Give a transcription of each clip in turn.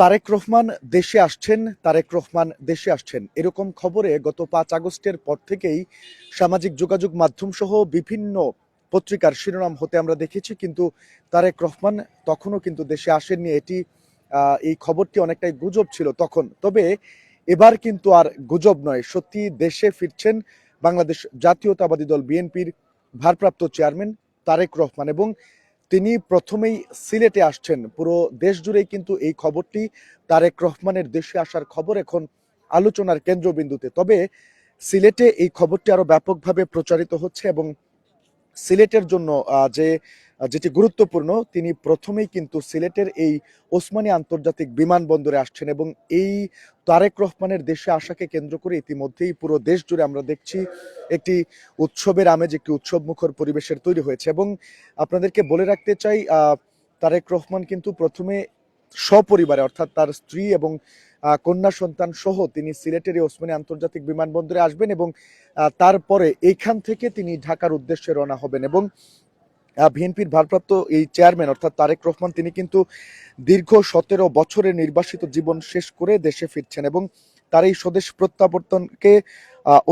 তারেক রহমান দেশে আসছেন, তারেক রহমান দেশে আসছেন, এরকম খবরে গত 5 আগস্টের পর থেকেই সামাজিক যোগাযোগ মাধ্যম সহ বিভিন্ন পত্রিকার শিরোনাম হতে আমরা দেখেছি। কিন্তু তারেক রহমান তখনও কিন্তু দেশে আসেননি। এই খবরটি অনেকটাই গুজব ছিল তখন। তবে এবার কিন্তু আর গুজব নয়, সত্যি দেশে ফিরছেন বাংলাদেশ জাতীয়তাবাদী দল বিএনপির ভারপ্রাপ্ত চেয়ারম্যান তারেক রহমান, এবং তিনি প্রথমেই সিলেটে আসছেন। পুরো দেশ জুড়েই কিন্তু এই খবরটি, তারেক রহমানের দেশে আসার খবর এখন আলোচনার কেন্দ্রবিন্দুতে। তবে সিলেটে এই খবরটি আরো ব্যাপকভাবে প্রচারিত হচ্ছে, এবং সিলেটের জন্য যেটি গুরুত্বপূর্ণ, তিনি প্রথমেই কিন্তু সিলেটের এই ওসমানী আন্তর্জাতিক বিমানবন্দরে আসছেন, এবং এই তারেক রহমানের দেশে আসাকে কেন্দ্র করে ইতিমধ্যেই পুরো দেশ জুড়ে আমরা দেখছি একটি উৎসবের আমেজ, একটি উৎসব মুখর পরিবেশের তৈরি হয়েছে। এবং আপনাদেরকে বলে রাখতে চাই, তারেক রহমান কিন্তু প্রথমে সপরিবারে, অর্থাৎ তার স্ত্রী এবং কন্যা সন্তান সহ তিনি সিলেটের এই ওসমানী আন্তর্জাতিক বিমানবন্দরে আসবেন, এবং তারপরে এইখান থেকে তিনি ঢাকার উদ্দেশ্যে রওনা হবেন। এবং বিএনপির ভারপ্রাপ্ত এই চেয়ারম্যান অর্থাৎ তারেক রহমান, তিনি কিন্তু দীর্ঘ 17 বছরের নির্বাসিত জীবন শেষ করে দেশে ফিরছেন, এবং তার এই স্বদেশ প্রত্যাবর্তনকে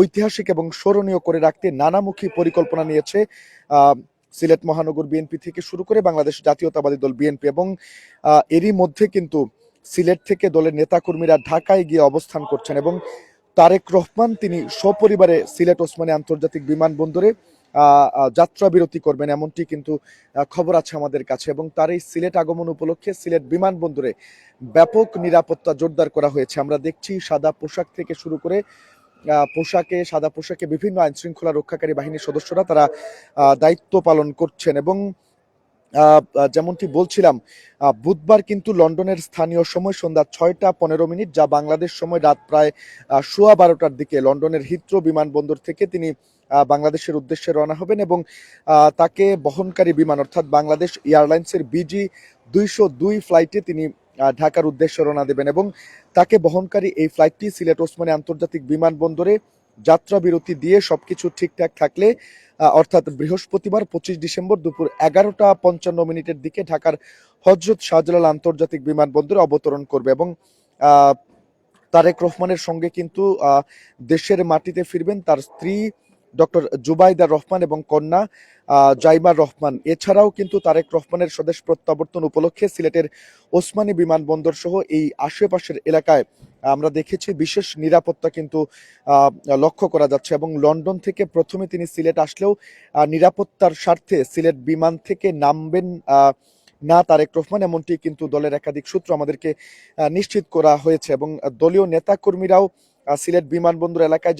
ঐতিহাসিক এবং স্মরণীয় করে রাখতে নানামুখী পরিকল্পনা নিয়েছে সিলেট মহানগর বিএনপি থেকে শুরু করে বাংলাদেশ জাতীয়তাবাদী দল বিএনপি। এবং এরই মধ্যে কিন্তু সিলেট থেকে দলের নেতাকর্মীরা ঢাকায় গিয়ে অবস্থান করছেন, এবং তারেক রহমান তিনি সপরিবারে সিলেট ওসমানী আন্তর্জাতিক বিমানবন্দরে যাত্রা বিরতি করবেন, এমনটি কিন্তু খবর আছে আমাদের কাছে। এবং তার এই সিলেট আগমন উপলক্ষে সিলেট বিমানবন্দরে ব্যাপক নিরাপত্তা জোরদার করা হয়েছে। আমরা দেখছি সাদা পোশাক থেকে শুরু করে সাদা পোশাকে বিভিন্ন আইন শৃঙ্খলা রক্ষাকারী বাহিনীর সদস্যরা তারা দায়িত্ব পালন করছেন। এবং যেমনটি বলছিলাম, বুধবার কিন্তু লন্ডনের স্থানীয় সময় সন্ধ্যা 6টা 15 মিনিট, যা বাংলাদেশ সময় রাত প্রায় 12:15টার দিকে লন্ডনের হিথ্রো বিমানবন্দর থেকে তিনি বাংলাদেশের উদ্দেশ্যে রওনা হবেন, এবং তাকে বহনকারী বিমান অর্থাৎ বাংলাদেশ এয়ারলাইন্সের BG-202 ফ্লাইটে তিনি ঢাকার উদ্দেশ্যে রওনা দেবেন। এবং তাকে বহনকারী এই ফ্লাইটটি সিলেট ওসমানী আন্তর্জাতিক বিমানবন্দরে যাত্রা বিরতি দিয়ে সবকিছু ঠিকঠাক থাকলে অর্থাৎ বৃহস্পতিবার 25 ডিসেম্বর দুপুর 11টা 55 মিনিটের দিকে ঢাকার হযরত শাহজালাল আন্তর্জাতিক বিমানবন্দরে অবতরণ করবে। এবং তারেক রহমানের সঙ্গে কিন্তু দেশের মাটিতে ফিরবেন তার স্ত্রী ডক্টর জুবাইদা রহমান এবং কন্যা জাইমার রহমান। এছাড়াও কিন্তু তারেক রহমানের স্বদেশ প্রত্যাবর্তন উপলক্ষে সিলেটের ওসমানী বিমানবন্দর সহ এই আশেপাশের এলাকায় আমরা দেখেছি বিশেষ নিরাপত্তা কিন্তু লক্ষ্য করা যাচ্ছে। এবং লন্ডন থেকে প্রথমে তিনি সিলেট আসলেও নিরাপত্তার স্বার্থে সিলেট বিমান থেকে নামবেন না তারেক রহমান, এমনটি কিন্তু দলের একাধিক সূত্র আমাদেরকে নিশ্চিত করা হয়েছে। এবং দলীয় নেতাকর্মীরাও সিলেট বিমানবন্দর এলাকায়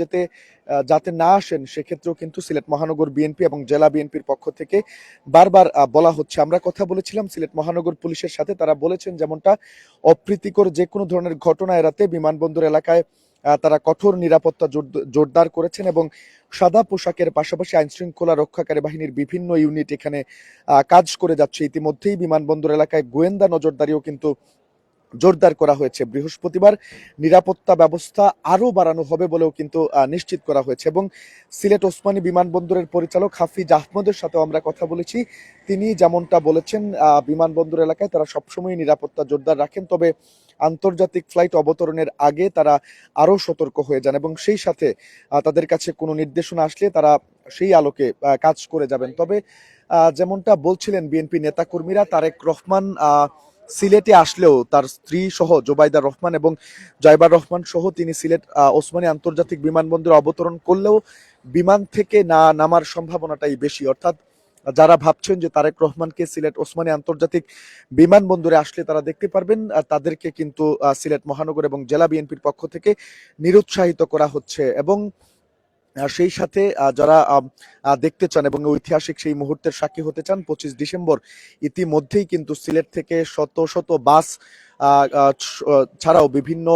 যাতে না আসেন, সেক্ষেত্রেও কিন্তু সিলেট মহানগর বিএনপি এবং জেলা বিএনপির পক্ষ থেকে বারবার বলা হচ্ছে। আমরা কথা বলেছিলাম সিলেট মহানগর পুলিশের সাথে, তারা বলেছেন যেমনটা অপ্রীতিকর যে কোনো ধরনের ঘটনা এড়াতে বিমানবন্দর এলাকায় তারা কঠোর নিরাপত্তা জোরদার করেছেন, এবং সাদা পোশাকের পাশাপাশি আইন শৃঙ্খলা রক্ষাকারী বাহিনীর বিভিন্ন ইউনিট এখানে কাজ করে যাচ্ছে। ইতিমধ্যেই বিমানবন্দর এলাকায় গোয়েন্দা নজরদারিও কিন্তু জোরদার করা হয়েছে। বৃহস্পতিবার নিরাপত্তা ব্যবস্থা আরো বাড়ানো হবে বলেও কিন্তু নিশ্চিত করা হয়েছে। এবং সিলেট ওসমানী বিমানবন্দরের পরিচালক হাফিজ আহমদের সাথেও আমরা কথা বলেছি, তিনি যেমনটা বলেছেন বিমানবন্দর এলাকায় তারা সবসময় নিরাপত্তা জোরদার রাখেন, তবে আন্তর্জাতিক ফ্লাইট অবতরণের আগে তারা আরো সতর্ক হয়ে যান, এবং সেই সাথে তাদের কাছে কোনো নির্দেশনা আসলে তারা সেই আলোকে কাজ করে যাবেন। তবে যেমনটা বলছিলেন বিএনপি নেতাকর্মীরা, তারেক রহমান সিলেটে আসলেও তার স্ত্রী সহ জোবাইদা রহমান এবং জাইবার রহমান সহ তিনি সিলেট ওসমানী আন্তর্জাতিক বিমানবন্দরে অবতরণ করলেও বিমান থেকে না নামার সম্ভাবনাটাই বেশি। অর্থাৎ যারা ভাবছেন যে তারেক রহমানকে সিলেট ওসমানী আন্তর্জাতিক বিমানবন্দরে আসলে তারা দেখতে পারবেন, তাদেরকে কিন্তু সিলেট মহানগর এবং জেলা বিএনপির পক্ষ থেকে নিরুৎসাহিত করা হচ্ছে। এবং সেই সাথে যারা দেখতে চান এবং ঐতিহাসিক সেই মুহূর্তের সাক্ষী হতে চান, 25 ডিসেম্বর ইতিমধ্যেই কিন্তু সিলেট থেকে শত শত বাস ছাড়াও বিভিন্ন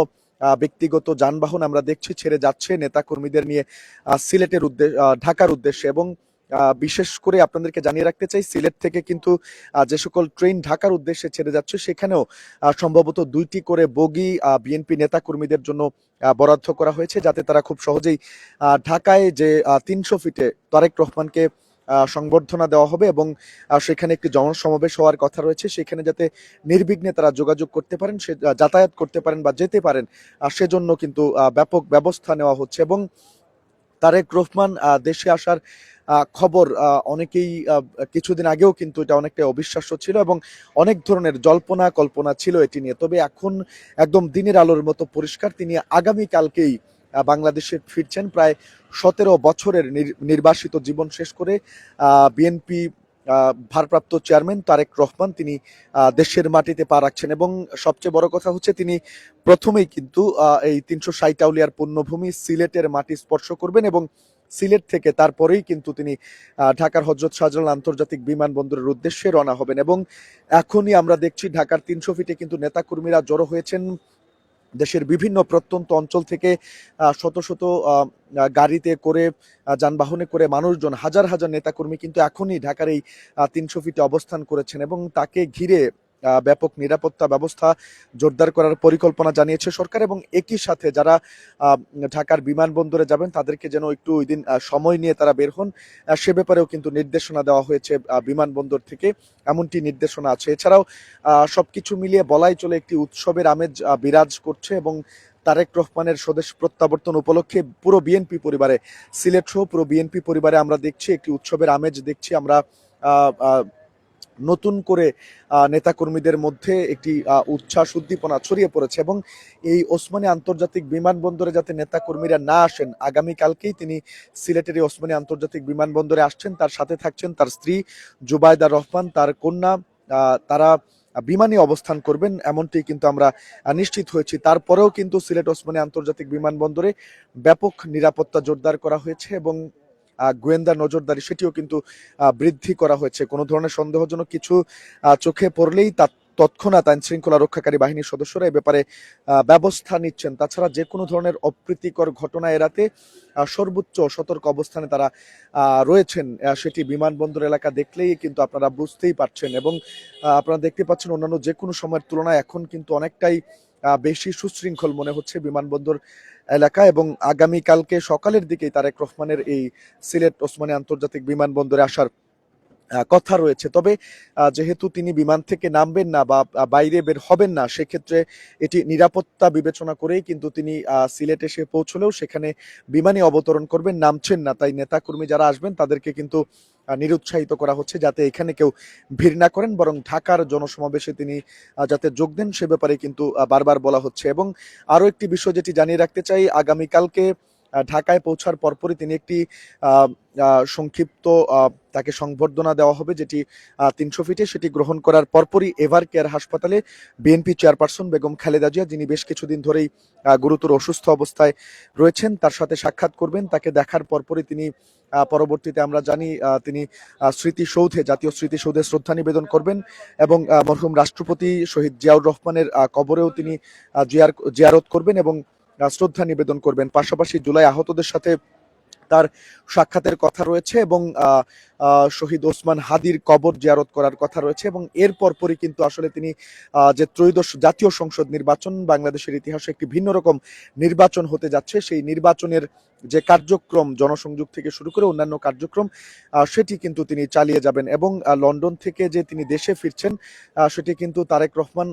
ব্যক্তিগত যানবাহন আমরা দেখছি ছেড়ে যাচ্ছে নেতাকর্মীদের নিয়ে সিলেটের ঢাকার উদ্দেশ্যে। এবং বিশেষ করে আপনাদেরকে জানিয়ে রাখতে চাই, সিলেট থেকে কিন্তু যে সকল ট্রেন ঢাকার উদ্দেশ্যে ছেড়ে যাচ্ছে সেখানেও সম্ভবত 2টি করে বগি বিএনপি নেতাকর্মীদের জন্য বরাদ্দ করা হয়েছে, যাতে তারা খুব সহজেই ঢাকায় যে 300 ফিটে তারেক রহমানকে সংবর্ধনা দেওয়া হবে এবং সেখানে একটি জনসমাবেশ হওয়ার কথা রয়েছে। সেখানে যাতে নির্বিঘ্নে তারা যোগাযোগ করতে পারেন, সে যাতায়াত করতে পারেন বা যেতে পারেন, সেজন্য কিন্তু ব্যাপক ব্যবস্থা নেওয়া হচ্ছে। এবং তারেক রহমান দেশে আসার খবর অনেকেই কিছুদিন আগেও কিন্তু এটা অনেকটা অবিশ্বাস্য ছিল এবং অনেক ধরনের জল্পনা কল্পনা ছিল এটি নিয়ে। তবে এখন একদম দিনের আলোর মতো পরিষ্কার, তিনি আগামীকালকেই বাংলাদেশে ফিরছেন। প্রায় 17 বছরের নির্বাসিত জীবন শেষ করে বিএনপি ভারপ্রাপ্ত চেয়ারম্যান তারেক রহমান তিনি দেশের মাটিতে পা রাখছেন। এবং সবচেয়ে বড় কথা হচ্ছে তিনি প্রথমেই কিন্তু এই 360 আউলিয়ার পুণ্যভূমি সিলেটের মাটি স্পর্শ করবেন এবং সিলেট থেকে তারপরেই কিন্তু তিনি ঢাকার হযরত শাহজালাল আন্তর্জাতিক বিমানবন্দরের উদ্দেশ্যে রওনা হবেন। এবং এখনই আমরা দেখছি ঢাকার 300 ফিটে কিন্তু নেতাকর্মীরা জড়ো হয়েছেন দেশের বিভিন্ন প্রত্যন্ত অঞ্চল থেকে। শত শত গাড়িতে করে, যানবাহনে করে মানুষজন, হাজার হাজার নেতাকর্মী কিন্তু এখনই ঢাকার এই 300 ফিটে অবস্থান করেছেন এবং তাকে ঘিরে ব্যাপক নিরাপত্তা ব্যবস্থা জোরদার করার পরিকল্পনা জানিয়েছে সরকার। এবং একই সাথে যারা ঢাকার বিমানবন্দরে যাবেন তাদেরকে যেন একটু ওই দিন সময় নিয়ে তারা বের হন, সে ব্যাপারেও কিন্তু নির্দেশনা দেওয়া হয়েছে বিমানবন্দর থেকে, এমনটি নির্দেশনা আছে। এছাড়াও সবকিছু মিলিয়ে বলাই চলে একটি উৎসবের আমেজ বিরাজ করছে। এবং তারেক রহমানের স্বদেশ প্রত্যাবর্তন উপলক্ষে পুরো বিএনপি পরিবারে, সিলেট সহ পুরো বিএনপি পরিবারে আমরা দেখছি একটি উৎসবের আমেজ দেখছি আমরা। নতুন করে নেতাকর্মীদের মধ্যে একটি উচ্ছ্বাস উদ্দীপনা ছড়িয়ে পড়েছে। এবং এই ওসমানী আন্তর্জাতিক বিমানবন্দরে যাতে নেতাকর্মীরা না আসেন, আগামীকালকেই তিনি সিলেটের এই ওসমানী আন্তর্জাতিক বিমানবন্দরে আসছেন, তার সাথে থাকছেন তার স্ত্রী জুবাইদা রহমান, তার কন্যা, তারা বিমানে অবস্থান করবেন এমনটি কিন্তু আমরা নিশ্চিত হয়েছি। তারপরেও কিন্তু সিলেট ওসমানী আন্তর্জাতিক বিমানবন্দরে ব্যাপক নিরাপত্তা জোরদার করা হয়েছে এবং গোয়েন্দা নজরদারি সেটিও কিন্তু বৃদ্ধি করা হয়েছে। কোনো ধরনের সন্দেহজনক কিছু চোখে পড়লেই তৎক্ষণাৎ আইন শৃঙ্খলা রক্ষাকারী বাহিনীর সদস্যরা এ ব্যাপারে ব্যবস্থা নিচ্ছেন। তাছাড়া যে কোনো ধরনের অপ্রীতিকর ঘটনা এড়াতে সর্বোচ্চ সতর্ক অবস্থানে তারা রয়েছেন, সেটি বিমানবন্দর এলাকা দেখলেই কিন্তু আপনারা বুঝতেই পারছেন। এবং আপনারা দেখতে পাচ্ছেন অন্যান্য যে কোনো সময়ের তুলনায় এখন কিন্তু অনেকটাই বেশি সুশৃঙ্খল মনে হচ্ছে বিমানবন্দর এলাকা। এবং আগামীকালকে সকালের দিকেই তারেক রহমানের এই সিলেট ওসমানী আন্তর্জাতিক বিমানবন্দরে আসার কথা রয়েছে। তবে যেহেতু তিনি বিমান থেকে নামবেন না বা বাইরে বের হবেন না, সেক্ষেত্রে এটি নিরাপত্তা বিবেচনা করেই কিন্তু তিনি সিলেট এসে পৌঁছলেও সেখানে বিমানে অবতরণ করবেন, নামছেন না। তাই নেতাকর্মী যারা আসবেন তাদেরকে কিন্তু নিরুৎসাহিত করা হচ্ছে যাতে এখানে কেউ ভিড় না করেন, বরং ঢাকার জনসমাবেশে তিনি যাতে যোগ দেন সে ব্যাপারে কিন্তু বারবার বলা হচ্ছে। এবং আরো একটি বিষয় যেটি জানিয়ে রাখতে চাই, আগামীকালকে ঢাকায় পৌঁছার পরপরই তিনি একটি সংক্ষিপ্ত তাকে সংবর্ধনা দেওয়া হবে, যেটি 300 ফিটে। সেটি গ্রহণ করার পরপরই এভার কেয়ার হাসপাতালে বিএনপি চেয়ারপারসন বেগম খালেদা জিয়া, যিনি বেশ কিছুদিন ধরেই গুরুতর অসুস্থ অবস্থায় রয়েছেন, তার সাথে সাক্ষাৎ করবেন। তাকে দেখার পরপরই তিনি পরবর্তীতে আমরা জানি তিনি স্মৃতিসৌধে, জাতীয় স্মৃতিসৌধে শ্রদ্ধা নিবেদন করবেন এবং মরহুম রাষ্ট্রপতি শহীদ জিয়াউর রহমানের কবরেও তিনি জিয়ারত করবেন এবং শ্রদ্ধা নিবেদন করবেন। পাশাপাশি জুলাই আহতদের সাথে তার সাক্ষাতের কথা রয়েছে এবং শহীদ ওসমান হাদির কবর জিয়ারত করার কথা রয়েছে। এবং এর পরপরই কিন্তু আসলে তিনি যে ত্রয়োদশ জাতীয় সংসদ নির্বাচন, বাংলাদেশের ইতিহাসে একটি ভিন্ন রকম নির্বাচন হতে যাচ্ছে, সেই নির্বাচনের যে কার্যক্রম, জনসংযোগ থেকে শুরু করে অন্যান্য কার্যক্রম, সেটি কিন্তু তিনি চালিয়ে যাবেন। এবং লন্ডন থেকে যে তিনি দেশে ফিরছেন, সেটি কিন্তু তারেক রহমান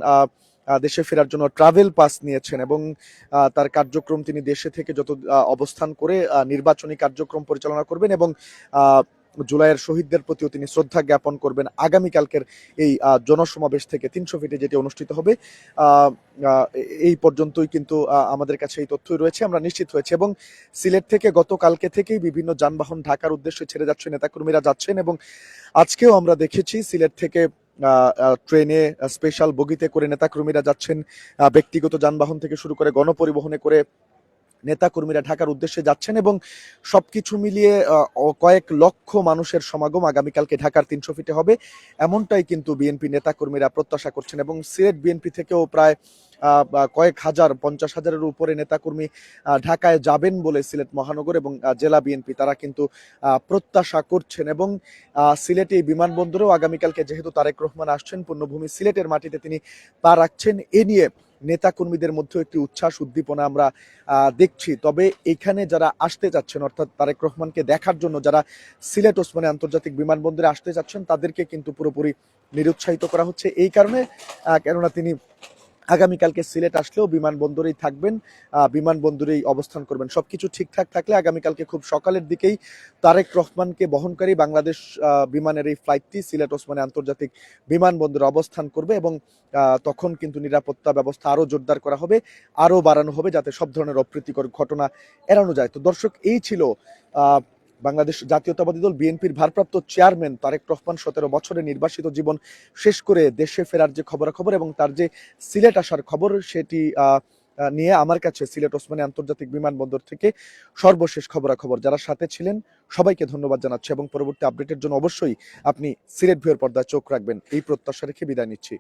দেশে ফেরার জন্য ট্রাভেল পাস নিয়েছেন এবং তার কার্যক্রম তিনি দেশে থেকে যত অবস্থান করে নির্বাচনী কার্যক্রম পরিচালনা করবেন এবং জুলাইয়ের শহীদদের প্রতিও তিনি শ্রদ্ধা জ্ঞাপন করবেন আগামীকালকের এই জনসমাবেশ থেকে 300 ফিটে যেটি অনুষ্ঠিত হবে। এই পর্যন্তই কিন্তু আমাদের কাছে এই তথ্যই রয়েছে, আমরা নিশ্চিত হয়েছে। এবং সিলেট থেকে গতকালকে থেকেই বিভিন্ন যানবাহন ঢাকার উদ্দেশ্যে ছেড়ে যাচ্ছে, নেতাকর্মীরা যাচ্ছেন। এবং আজকেও আমরা দেখেছি সিলেট থেকে ট্রেনে, স্পেশাল বগিতে করে নেতাকর্মীরা যাচ্ছেন, ব্যক্তিগত যানবাহন থেকে শুরু করে গণপরিবহনে করে নেতাকর্মীরা ঢাকার উদ্দেশ্যে যাচ্ছেন। এবং সবকিছু মিলিয়ে কয়েক লক্ষ মানুষের সমাগম আগামীকালকে ঢাকার 300 ফিটে হবে, এমনটাই কিন্তু বিএনপি নেতাকর্মীরা প্রত্যাশা করছেন। এবং সিলেট বিএনপি থেকেও প্রায় কয়েক হাজার, 50,000-এর উপরে নেতাকর্মী ঢাকায় যাবেন বলে সিলেট মহানগর এবং জেলা বিএনপি তারা কিন্তু প্রত্যাশা করছেন। এবং সিলেটে বিমানবন্দরেও আগামীকালকে যেহেতু তারেক রহমান আসছেন, পুণ্যভূমি সিলেটের মাটিতে তিনি পা রাখছেন, এ নিয়ে নেতা কর্মীদের মধ্যেও একটি উচ্ছ্বাস উদ্দীপনা আমরা দেখছি। তবে এখানে যারা আসতে যাচ্ছেন, অর্থাৎ তারেক রহমানকে দেখার জন্য যারা সিলেট ওসমানী আন্তর্জাতিক বিমানবন্দরে আসতে যাচ্ছেন, তাদেরকে কিন্তু পুরোপুরি নিরুৎসাহিত করা হচ্ছে এই কারণে, কেননা তিনি আগামীকালকে সিলেট আসলেও বিমানবন্দরেই থাকবেন, বিমানবন্দরেই অবস্থান করবেন। সবকিছু ঠিকঠাক থাকলে আগামীকালকে খুব সকালের দিকেই তারেক রহমানকে বহনকারী বাংলাদেশ বিমানের এই ফ্লাইটটি সিলেট ওসমানী আন্তর্জাতিক বিমানবন্দরে অবস্থান করবে এবং তখন কিন্তু নিরাপত্তা ব্যবস্থা আরও জোরদার করা হবে, আরও বাড়ানো হবে, যাতে সব ধরনের অপ্রীতিকর ঘটনা এড়ানো যায়। তো দর্শক, এই ছিল বাংলাদেশ জাতীয়তাবাদী দল বিএনপির ভারপ্রাপ্ত চেয়ারম্যান তারেক রহমান 17 বছরের নির্বাসিত জীবন শেষ করে দেশে ফেরার যে খবরাখবর এবং তার যে সিলেট আসার খবর, সেটি নিয়ে আমার কাছে সিলেট ওসমানী আন্তর্জাতিক বিমানবন্দর থেকে সর্বশেষ খবরাখবর। যারা সাথে ছিলেন সবাইকে ধন্যবাদ জানাচ্ছি এবং পরবর্তী আপডেটের জন্য অবশ্যই আপনি সিলেট ভিউর পর্দায় চোখ রাখবেন, এই প্রত্যাশা রেখে বিদায় নিচ্ছি।